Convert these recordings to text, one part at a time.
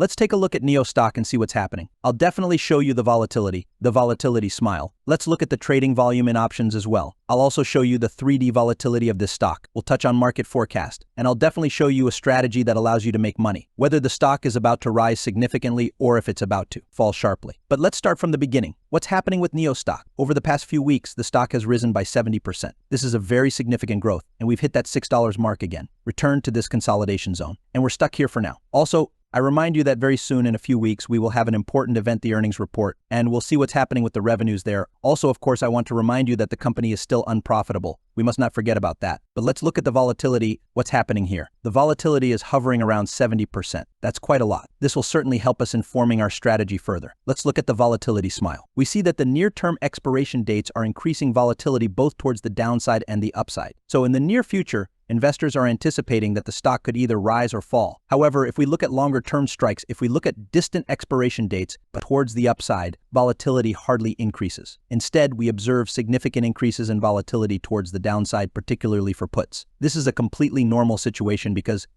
Let's take a look at NIO stock and see what's happening. I'll definitely show you the volatility smile. Let's look at the trading volume in options as well. I'll also show you the 3D volatility of this stock. We'll touch on market forecast, and I'll definitely show you a strategy that allows you to make money, whether the stock is about to rise significantly or if it's about to fall sharply. But let's start from the beginning. What's happening with NIO stock? Over the past few weeks, the stock has risen by 70%. This is a very significant growth, and we've hit that $6 mark again. Return to this consolidation zone, and we're stuck here for now. Also, I remind you that very soon, in a few weeks, we will have an important event, the earnings report, and we'll see what's happening with the revenues there. Also, of course, I want to remind you that the company is still unprofitable. We must not forget about that. But let's look at the volatility. What's happening here? The volatility is hovering around 70%. That's quite a lot. This will certainly help us in forming our strategy further. Let's look at the volatility smile. We see that the near-term expiration dates are increasing volatility both towards the downside and the upside. So in the near future, investors are anticipating that the stock could either rise or fall. However, if we look at longer-term strikes, if we look at distant expiration dates, but towards the upside, volatility hardly increases. Instead, we observe significant increases in volatility towards the downside, particularly for puts. This is a completely normal situation because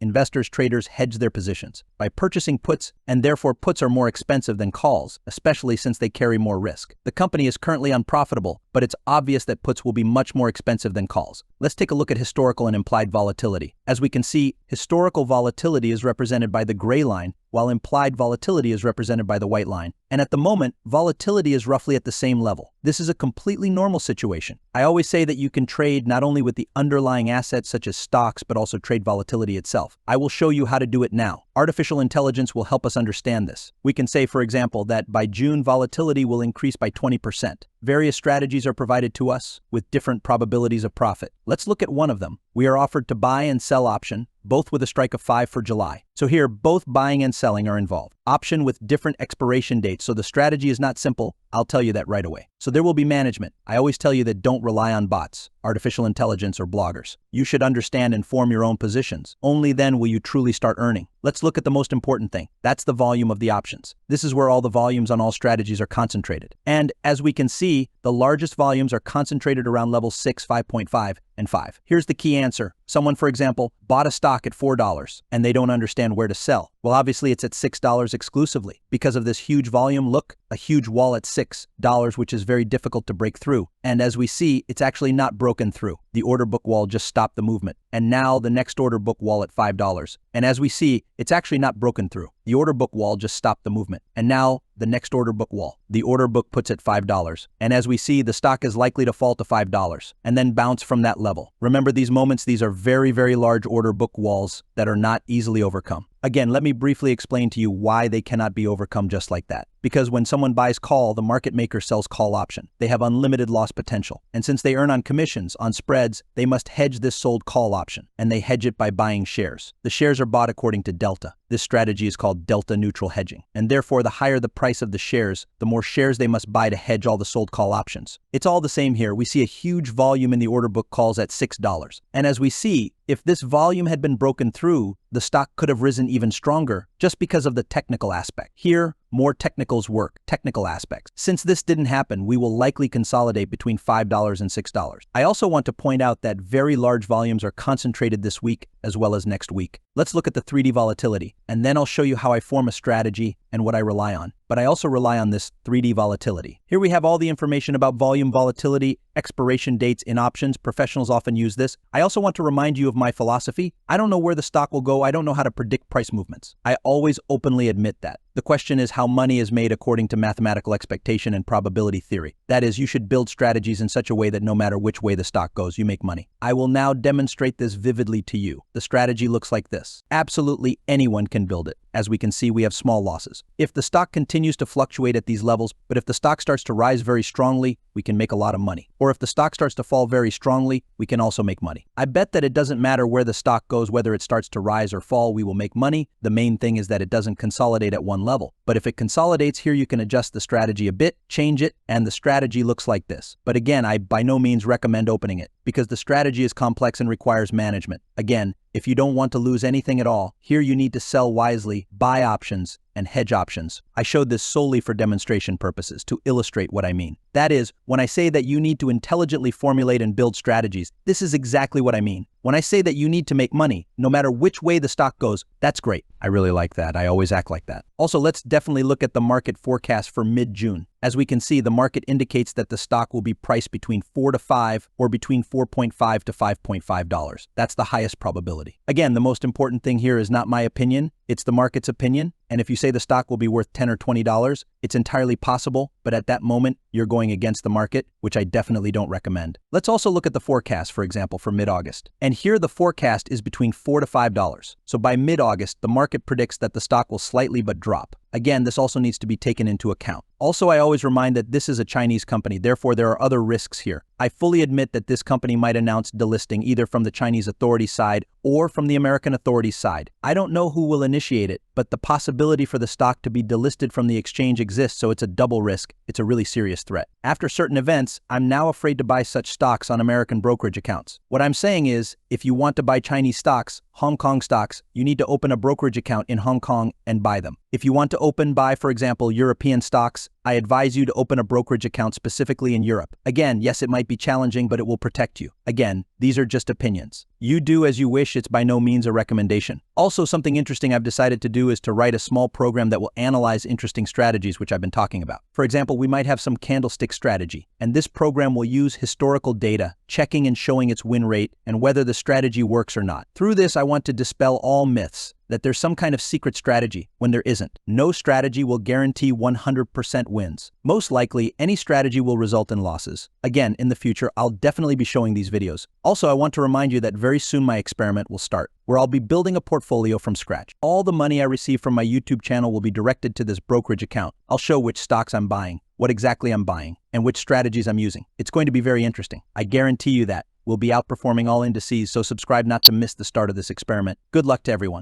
traders hedge their positions by purchasing puts, and therefore puts are more expensive than calls, especially since they carry more risk. The company is currently unprofitable, but it's obvious that puts will be much more expensive than calls. Let's take a look at historical and implied volatility. As we can see, historical volatility is represented by the gray line, while implied volatility is represented by the white line. And at the moment, volatility is roughly at the same level. This is a completely normal situation. I always say that you can trade not only with the underlying assets such as stocks, but also trade volatility itself. I will show you how to do it now. Artificial intelligence will help us understand this. We can say, for example, that by June, volatility will increase by 20%. Various strategies are provided to us with different probabilities of profit. Let's look at one of them. We are offered to buy and sell option, both with a strike of 5 for July. So here, both buying and selling are involved. Option with different expiration dates, so the strategy is not simple. I'll tell you that right away. So there will be management. I always tell you that don't rely on bots, artificial intelligence, or bloggers. You should understand and form your own positions. Only then will you truly start earning. Let's look at the most important thing. That's the volume of the options. This is where all the volumes on all strategies are concentrated. And as we can see, the largest volumes are concentrated around levels 6, 5.5, and 5. Here's the key answer. Someone, for example, bought a stock at $4 and they don't understand where to sell. Well, obviously it's at $6 exclusively. Because of this huge volume, look, a huge wall at $6, which is very difficult to break through. And as we see, it's actually not broken through. The order book wall just stopped the movement. And now the next order book wall at $5. And as we see, it's actually not broken through. The order book wall just stopped the movement. And now the next order book wall. The order book puts at $5. And as we see, the stock is likely to fall to $5 and then bounce from that level. Remember these moments, these are very, very large order book walls that are not easily overcome. Again, let me briefly explain to you why they cannot be overcome just like that. Because when someone buys call, the market maker sells call option. They have unlimited loss potential. And since they earn on commissions, on spreads, they must hedge this sold call option. And they hedge it by buying shares. The shares are bought according to delta. This strategy is called delta neutral hedging. And therefore, the higher the price of the shares, the more shares they must buy to hedge all the sold call options. It's all the same here. We see a huge volume in the order book calls at $6. And as we see, if this volume had been broken through, the stock could have risen even stronger just because of the technical aspect. Here, more technicals work, technical aspects. Since this didn't happen, we will likely consolidate between $5 and $6. I also want to point out that very large volumes are concentrated this week as well as next week. Let's look at the 3D volatility, and then I'll show you how I form a strategy and what I rely on. But I also rely on this 3D volatility. Here we have all the information about volume volatility, expiration dates in options. Professionals often use this. I also want to remind you of my philosophy. I don't know where the stock will go. I don't know how to predict price movements. I always openly admit that. The question is how money is made according to mathematical expectation and probability theory. That is, you should build strategies in such a way that no matter which way the stock goes, you make money. I will now demonstrate this vividly to you. The strategy looks like this. Absolutely anyone can build it. As we can see, we have small losses. If the stock continues to fluctuate at these levels, but if the stock starts to rise very strongly, we can make a lot of money. Or if the stock starts to fall very strongly, we can also make money. I bet that it doesn't matter where the stock goes, whether it starts to rise or fall, we will make money. The main thing is that it doesn't consolidate at one level. But if it consolidates here, you can adjust the strategy a bit, change it, and the strategy looks like this. But again, I by no means recommend opening it because the strategy is complex and requires management. Again, if you don't want to lose anything at all, here you need to sell wisely, buy options, and hedge options. I showed this solely for demonstration purposes to illustrate what I mean. That is, when I say that you need to intelligently formulate and build strategies, this is exactly what I mean. When I say that you need to make money, no matter which way the stock goes, that's great. I really like that. I always act like that. Also, let's definitely look at the market forecast for mid-June. As we can see, the market indicates that the stock will be priced between $4 to $5 or between $4.5 to $5.5. That's the highest probability. Again, the most important thing here is not my opinion, it's the market's opinion. And if you say the stock will be worth $10 or $20, it's entirely possible, but at that moment, you're going against the market, which I definitely don't recommend. Let's also look at the forecast, for example, for mid-August. And here the forecast is between $4 to $5. So by mid-August, the market predicts that the stock will slightly but drop. Again, this also needs to be taken into account. Also, I always remind that this is a Chinese company, therefore there are other risks here. I fully admit that this company might announce delisting either from the Chinese authorities' side or from the American authorities' side. I don't know who will initiate it, but the possibility for the stock to be delisted from the exchange exists, so it's a double risk. It's a really serious threat. After certain events, I'm now afraid to buy such stocks on American brokerage accounts. What I'm saying is, if you want to buy Chinese stocks, Hong Kong stocks, you need to open a brokerage account in Hong Kong and buy them. If you want to buy, for example, European stocks, I advise you to open a brokerage account specifically in Europe. Again, yes, it might be challenging, but it will protect you. Again, these are just opinions. You do as you wish, it's by no means a recommendation. Also, something interesting I've decided to do is to write a small program that will analyze interesting strategies which I've been talking about. For example, we might have some candlestick strategy, and this program will use historical data, checking and showing its win rate and whether the strategy works or not. Through this, I want to dispel all myths that there's some kind of secret strategy when there isn't. No strategy will guarantee 100% wins. Most likely, any strategy will result in losses. Again, in the future, I'll definitely be showing these videos. Also, I want to remind you that very soon my experiment will start, where I'll be building a portfolio from scratch. All the money I receive from my YouTube channel will be directed to this brokerage account. I'll show which stocks I'm buying, what exactly I'm buying, and which strategies I'm using. It's going to be very interesting. I guarantee you that. We'll be outperforming all indices, so subscribe not to miss the start of this experiment. Good luck to everyone.